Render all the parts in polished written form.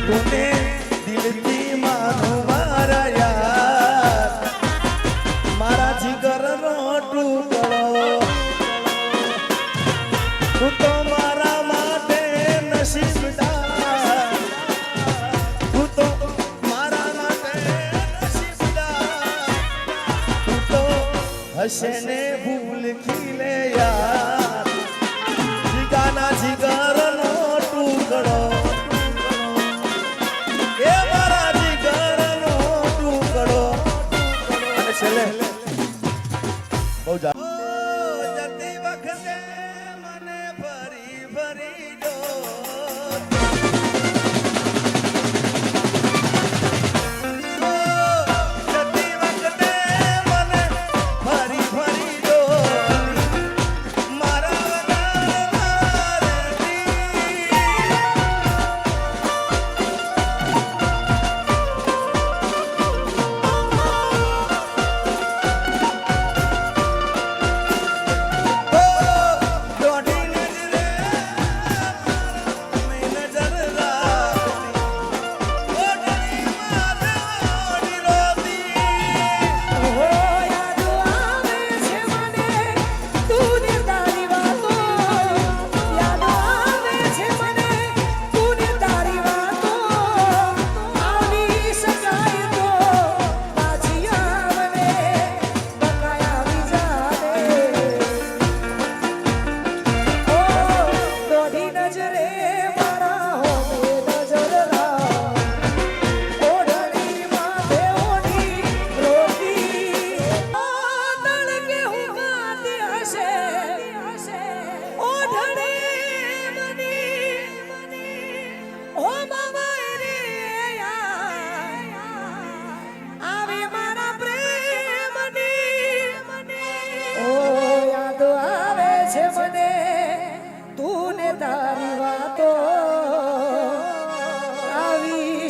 તુને દિલથી માનું મારા યાર મારા જીગરનો ટુકડો તું તો મારા માટે નસીબદાર તું તો મારા માટે નસીબદાર તું તો હશે ને ભૂલ ખીલે યાર જીગાના જીગરનો ટુકડો એ મારા જીગરનો ટુકડો અને છેલ્લે બહુ જતી વખતે મને ફરી ફરી જો જતી વખતે મને ફરી ફરી જો મારા વગર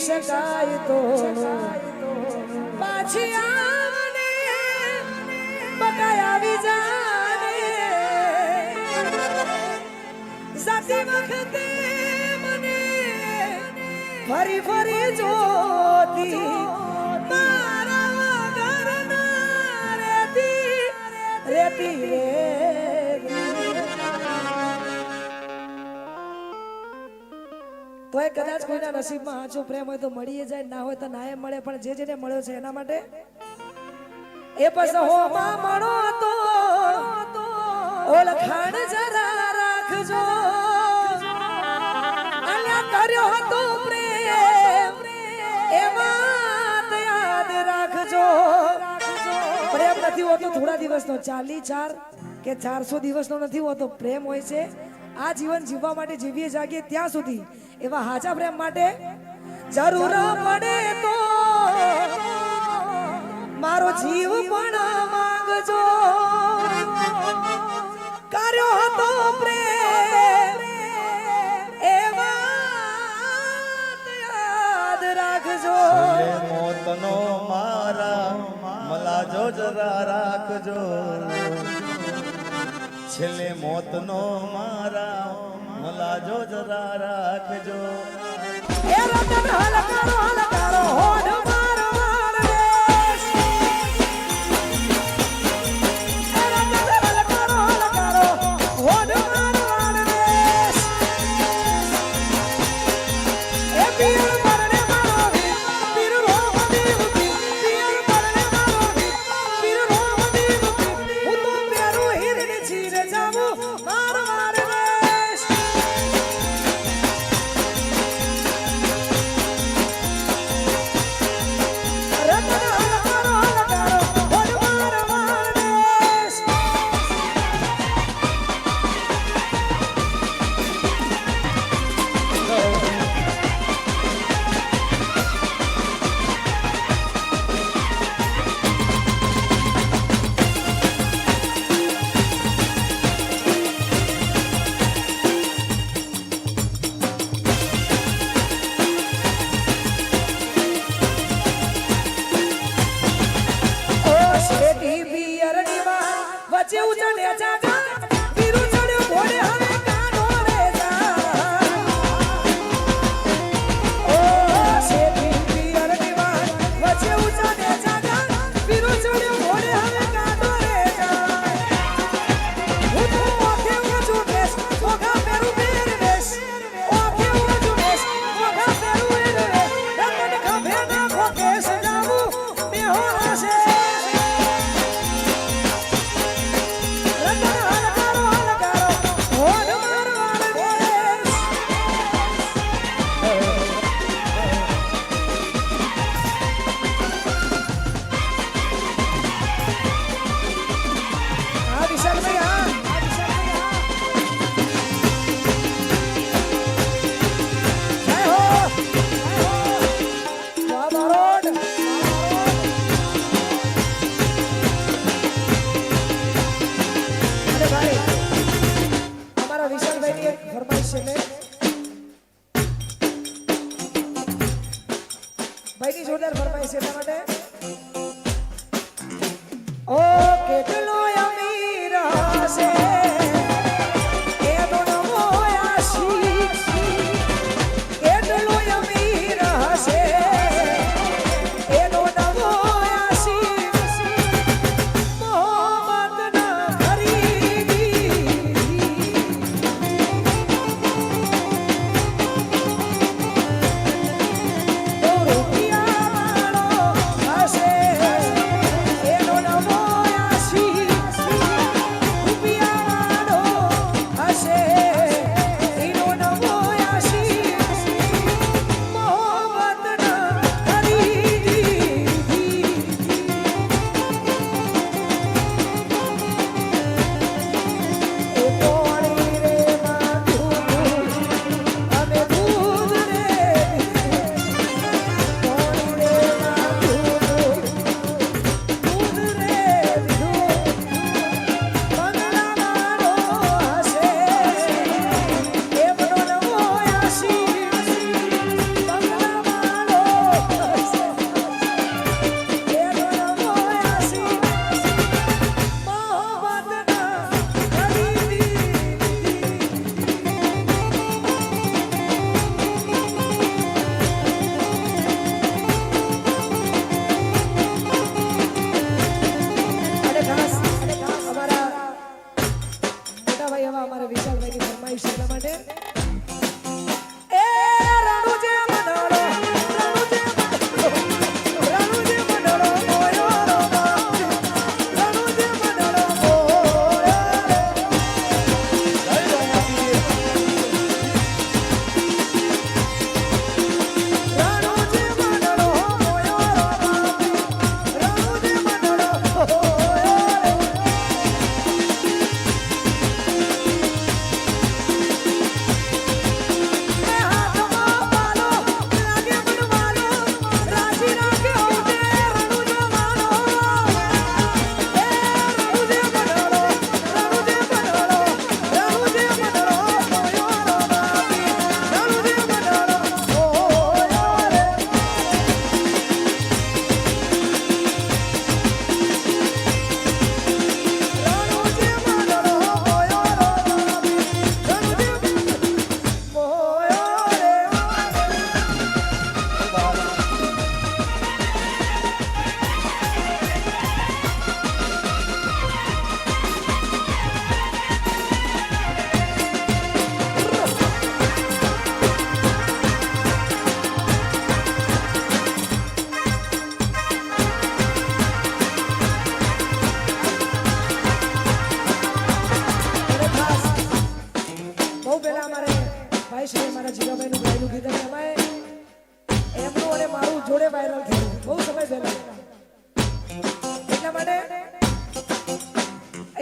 શકાય તો પાછી આવને બકાય આવી જાને જાતી વખતે મને ફરી ફરી જોતી મારા વગર ના રહેતી રહેતી રે તો એ કદાચ કોઈના નસીબમાં આછો પ્રેમ હોય તો મળી જાય, ના હોય તો ના મળે, પણ જે જેને મળ્યો છે એના માટે એ પછી હોમાં મળો તો ઓળખાણ જરા રાખજો અલ્યા કર્યો હતો પ્રેમ એમાં યાદ રાખજો. પ્રેમ નથી હોતો થોડા દિવસનો, 44 કે 400 દિવસનો નથી હોતો. પ્રેમ હોય છે આ જીવન જીવવા માટે, જીવીએ જાગીએ ત્યાં સુધી. એવા હાચા પ્રેમ માટે જરૂર પડે તો મારો જીવ પણ માંગજો. કર્યો હતો પ્રેમ એ વાત યાદ રાખજો. મોતનો મારા મલાજો જરા રાખજો. છેલ્લે મોતનો મારા મલાજો જરા રાખજો. એ રતન હલકારો હોડ મારવાડ દેશ. એ રતન હલકારો હોડ મારવાડ દેશ. એ પીર પરણે મારો પીર રોમ દીવ પીર પરણે મારો પીર રોમ દીવ હું તો પ્યારું હિરણ છીર જાવું મારવાડ દેશ. ભાઈની જોરદાર ફરમાઈશ છે એટલા માટે ઓ કેટલો અમીર હશે એ તો નમો આશીષ કેટલો અમીર હશે એ તો નમો આશીષ મોહબ્બત ના ખરીદી તો રૂપિયા વાળો હશે એનો નમો આશીષ રૂપિયા વાળો હશે એનો નમો આશીષ મોહબ્બત ના ખરીદી એ પાણી રે માથું અને દૂધ રે પાણી રે માથું દૂધ રે બંગલાવાળો હશે એમનો નવો આશીષ બંગલાવાળો હશે એનો નવો આશીષ મોહબ્બત ના ખરીદી અને ખાસ અમારા મોટા ભાઈ એવા અમારા વિશાલભાઈની ફરમાઈશ છે એટલા માટે એ રણુજે મંડળો રણુજે મંડળો મોયો રણુજે મંડળો રણુજે મંડળો મોયો રણુજે મંડળો બહુ પહેલા અમારે ભાઈ શ્રી અમારા જીગાભાઈનું ગાયેલું ગીત હતું એમાં એમનું અને મારું જોડે વાયરલ થયું બહુ સમય પહેલા એટલા માટે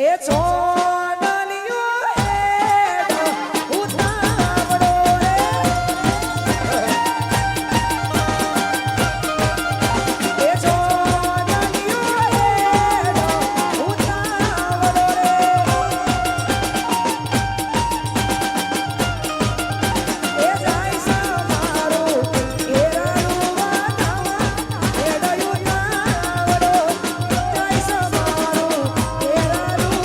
એ છોડલિયો એડો ઉતાવળો રે એ છોડલિયો એડો ઉતાવળો રે એ જાય સમારો એરાનું વાતાવા એડયું નાવડો જાય સમારો એરાનું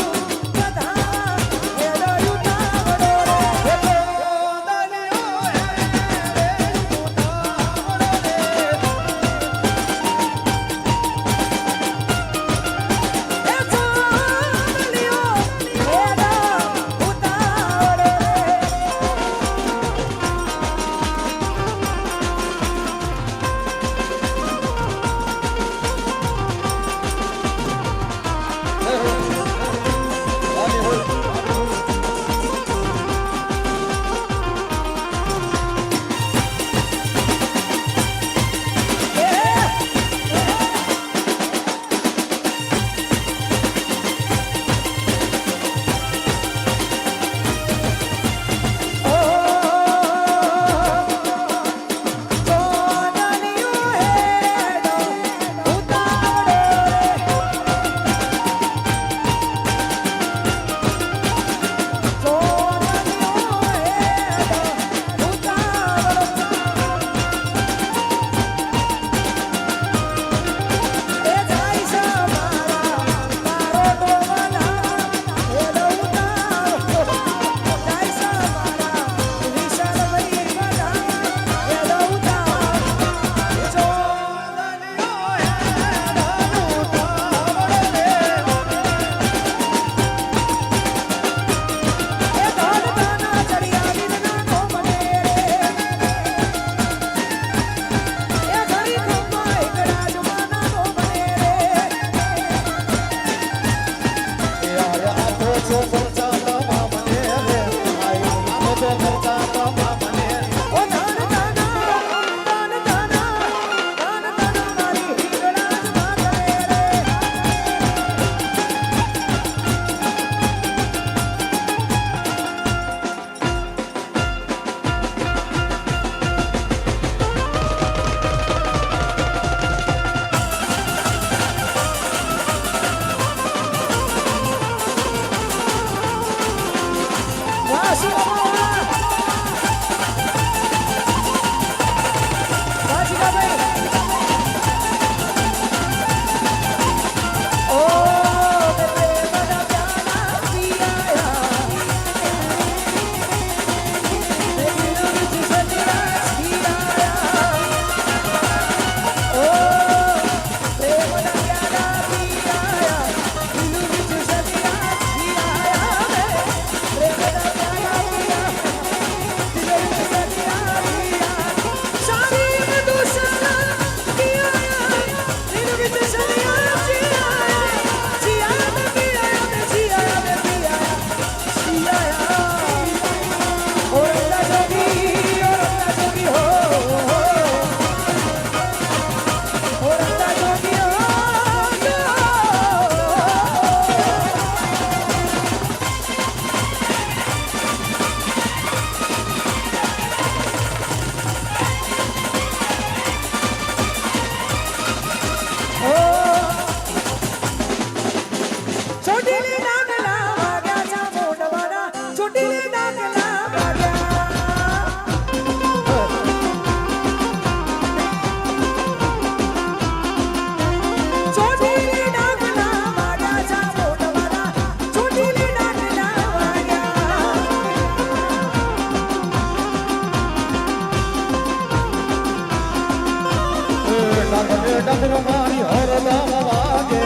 ડમરું મારી હરદમ વાગે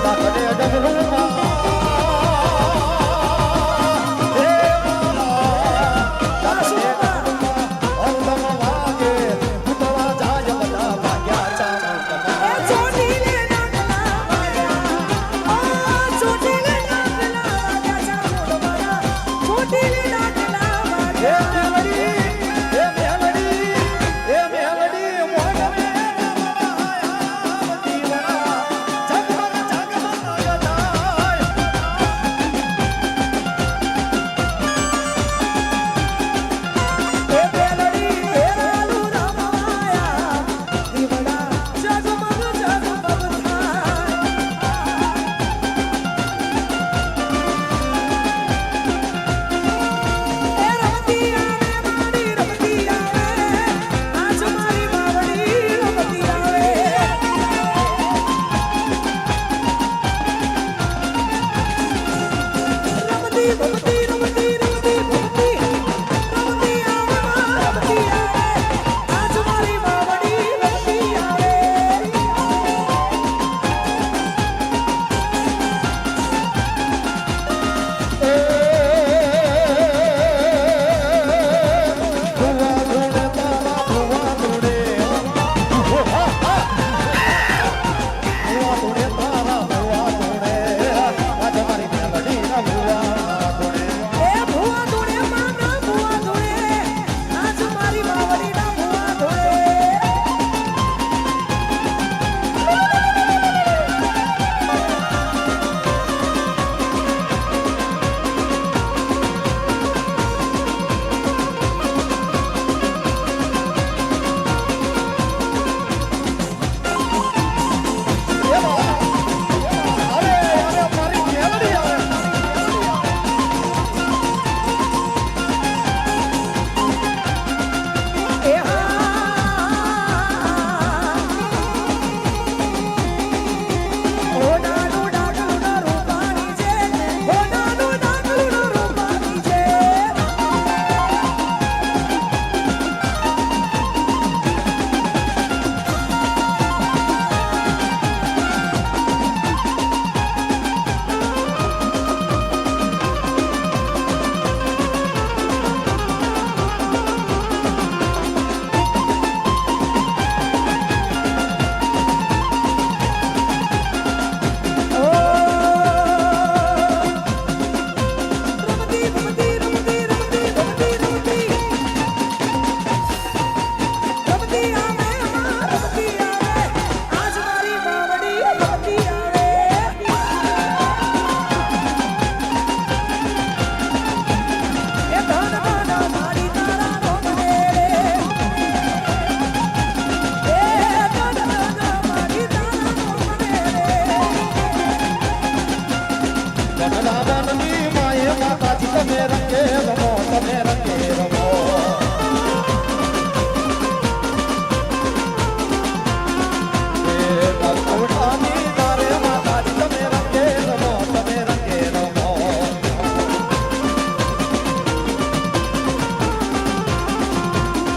તાકડે ડમરું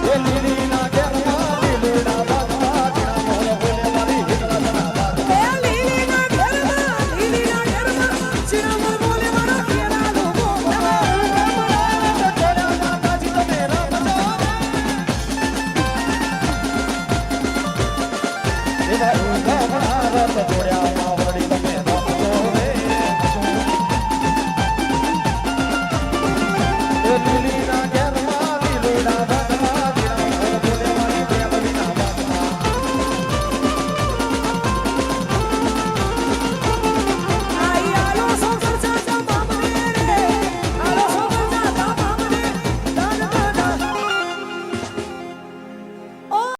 લીલી